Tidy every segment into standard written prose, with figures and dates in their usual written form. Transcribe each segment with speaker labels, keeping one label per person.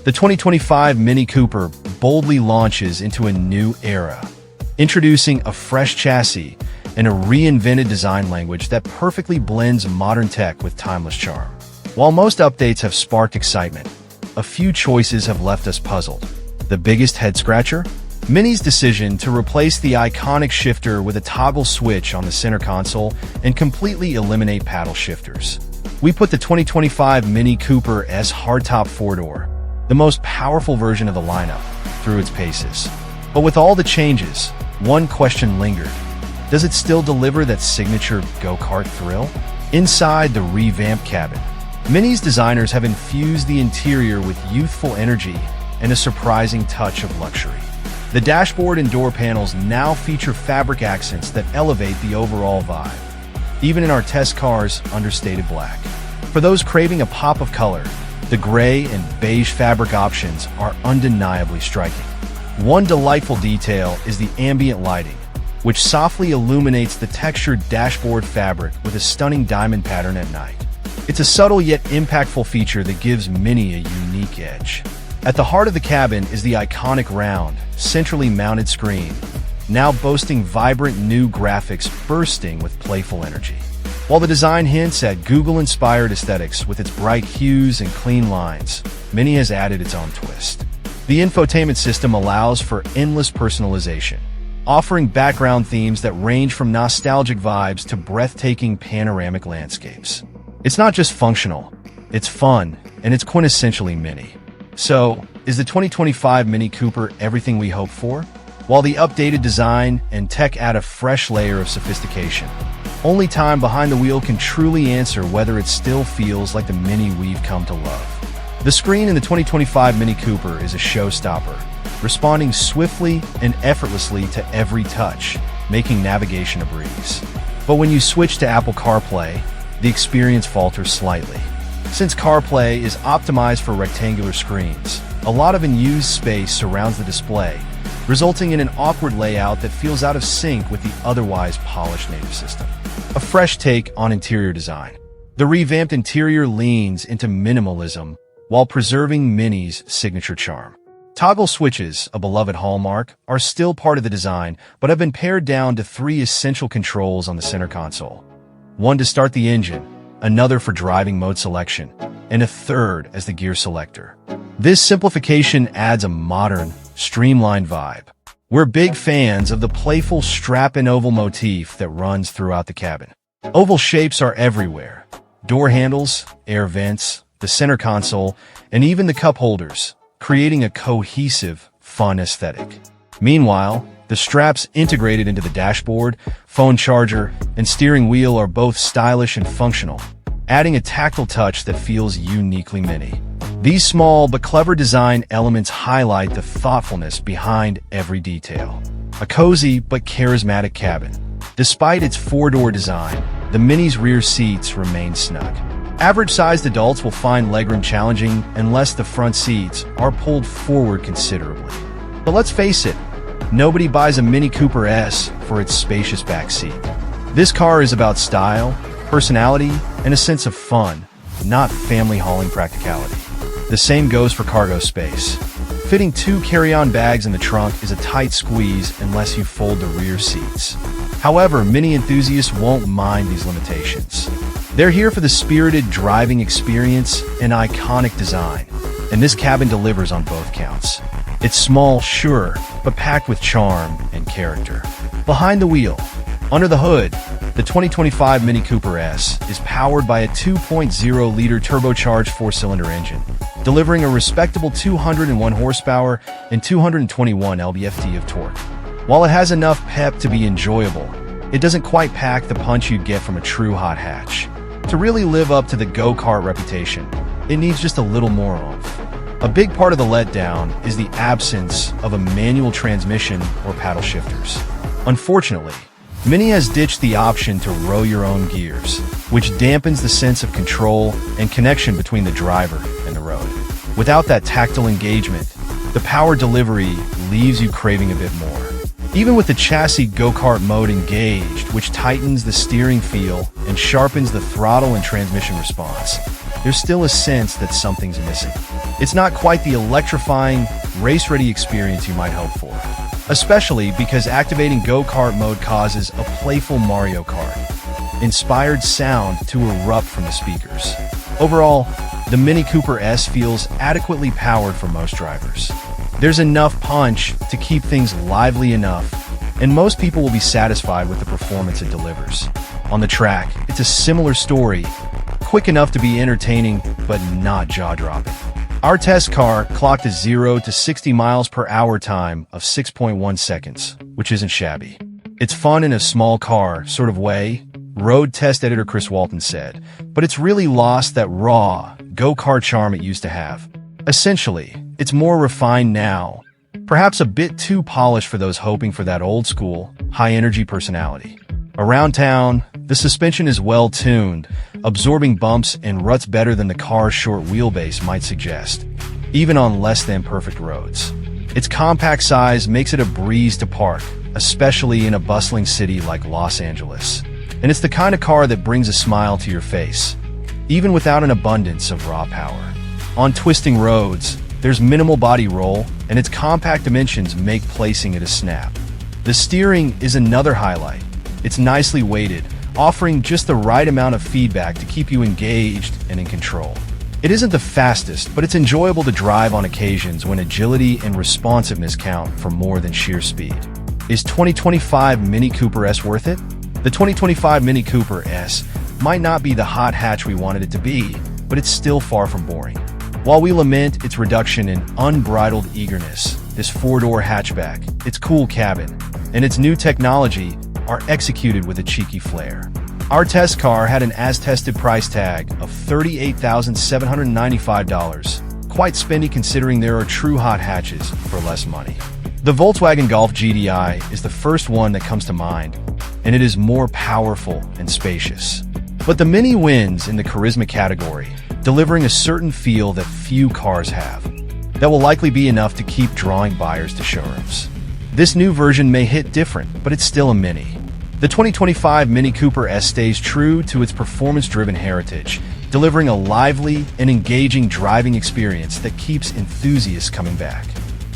Speaker 1: The 2025 Mini Cooper boldly launches into a new era, introducing a fresh chassis and a reinvented design language that perfectly blends modern tech with timeless charm. While most updates have sparked excitement, a few choices have left us puzzled. The biggest head-scratcher? Mini's decision to replace the iconic shifter with a toggle switch on the center console and completely eliminate paddle shifters. We put the 2025 Mini Cooper S hardtop four-door, the most powerful version of the lineup, through its paces. But with all the changes, one question lingered. Does it still deliver that signature go-kart thrill? Inside the revamped cabin, Mini's designers have infused the interior with youthful energy and a surprising touch of luxury. The dashboard and door panels now feature fabric accents that elevate the overall vibe, even in our test car's understated black. For those craving a pop of color, the gray and beige fabric options are undeniably striking. One delightful detail is the ambient lighting, which softly illuminates the textured dashboard fabric with a stunning diamond pattern at night. It's a subtle yet impactful feature that gives Mini a unique edge. At the heart of the cabin is the iconic round, centrally mounted screen, now boasting vibrant new graphics bursting with playful energy. While the design hints at Google-inspired aesthetics with its bright hues and clean lines, Mini has added its own twist. The infotainment system allows for endless personalization, offering background themes that range from nostalgic vibes to breathtaking panoramic landscapes. It's not just functional, it's fun, and it's quintessentially Mini. So, is the 2025 Mini Cooper everything we hoped for? While the updated design and tech add a fresh layer of sophistication, only time behind the wheel can truly answer whether it still feels like the Mini we've come to love. The screen in the 2025 Mini Cooper is a showstopper, responding swiftly and effortlessly to every touch, making navigation a breeze. But when you switch to Apple CarPlay, the experience falters slightly. Since CarPlay is optimized for rectangular screens, a lot of unused space surrounds the display, resulting in an awkward layout that feels out of sync with the otherwise polished native system. A fresh take on interior design. The revamped interior leans into minimalism while preserving Mini's signature charm. Toggle switches, a beloved hallmark, are still part of the design, but have been pared down to 3 essential controls on the center console. One to start the engine, another for driving mode selection, and a third as the gear selector. This simplification adds a modern, streamlined vibe. We're big fans of the playful strap and oval motif that runs throughout the cabin. Oval shapes are everywhere. Door handles, air vents, the center console, and even the cup holders, creating a cohesive, fun aesthetic. Meanwhile, the straps integrated into the dashboard, phone charger, and steering wheel are both stylish and functional, adding a tactile touch that feels uniquely Mini. These small but clever design elements highlight the thoughtfulness behind every detail. A cozy but charismatic cabin. Despite its 4-door design, the Mini's rear seats remain snug. Average-sized adults will find legroom challenging unless the front seats are pulled forward considerably. But let's face it, nobody buys a Mini Cooper S for its spacious back seat. This car is about style, personality, and a sense of fun, not family hauling practicality. The same goes for cargo space. Fitting 2 carry-on bags in the trunk is a tight squeeze unless you fold the rear seats. However, Mini enthusiasts won't mind these limitations. They're here for the spirited driving experience and iconic design, and this cabin delivers on both counts. It's small, sure, but packed with charm and character. Behind the wheel, under the hood, the 2025 Mini Cooper S is powered by a 2.0-liter turbocharged 4-cylinder engine, delivering a respectable 201 horsepower and 221 lb-ft of torque. While it has enough pep to be enjoyable, it doesn't quite pack the punch you'd get from a true hot hatch. To really live up to the go-kart reputation, it needs just a little more oomph. A big part of the letdown is the absence of a manual transmission or paddle shifters. Unfortunately, Mini has ditched the option to row your own gears, which dampens the sense of control and connection between the driver and the road. Without that tactile engagement, the power delivery leaves you craving a bit more. Even with the chassis go-kart mode engaged, which tightens the steering feel and sharpens the throttle and transmission response, there's still a sense that something's missing. It's not quite the electrifying, race-ready experience you might hope for, especially because activating go-kart mode causes a playful Mario Kart-inspired sound to erupt from the speakers. Overall, the Mini Cooper S feels adequately powered for most drivers. There's enough punch to keep things lively enough, and most people will be satisfied with the performance it delivers. On the track, it's a similar story, quick enough to be entertaining, but not jaw-dropping. Our test car clocked a 0 to 60 miles per hour time of 6.1 seconds, which isn't shabby. It's fun in a small car sort of way, road test editor Chris Walton said, but it's really lost that raw, go-kart charm it used to have. Essentially, it's more refined now, perhaps a bit too polished for those hoping for that old-school, high-energy personality. Around town, the suspension is well-tuned, absorbing bumps and ruts better than the car's short wheelbase might suggest, even on less-than-perfect roads. Its compact size makes it a breeze to park, especially in a bustling city like Los Angeles. And it's the kind of car that brings a smile to your face, even without an abundance of raw power. On twisting roads, there's minimal body roll, and its compact dimensions make placing it a snap. The steering is another highlight. It's nicely weighted, offering just the right amount of feedback to keep you engaged and in control. It isn't the fastest, but it's enjoyable to drive on occasions when agility and responsiveness count for more than sheer speed. Is 2025 Mini Cooper S worth it? The 2025 Mini Cooper S might not be the hot hatch we wanted it to be, but it's still far from boring. While we lament its reduction in unbridled eagerness, this four-door hatchback, its cool cabin, and its new technology are executed with a cheeky flair. Our test car had an as-tested price tag of $38,795, quite spendy considering there are true hot hatches for less money. The Volkswagen Golf GTI is the first one that comes to mind, and it is more powerful and spacious. But the Mini wins in the charisma category, delivering a certain feel that few cars have. That will likely be enough to keep drawing buyers to showrooms. This new version may hit different, but it's still a Mini. The 2025 Mini Cooper S stays true to its performance-driven heritage, delivering a lively and engaging driving experience that keeps enthusiasts coming back.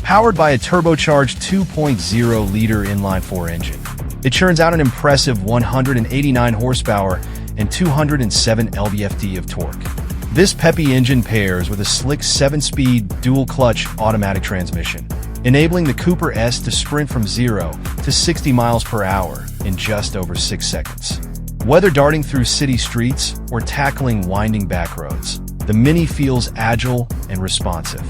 Speaker 1: Powered by a turbocharged 2.0-liter inline-4 engine, it churns out an impressive 189 horsepower and 207 lb-ft of torque. This peppy engine pairs with a slick 7-speed dual-clutch automatic transmission, enabling the Cooper S to sprint from 0 to 60 miles per hour in just over 6 seconds. Whether darting through city streets or tackling winding back roads, the Mini feels agile and responsive.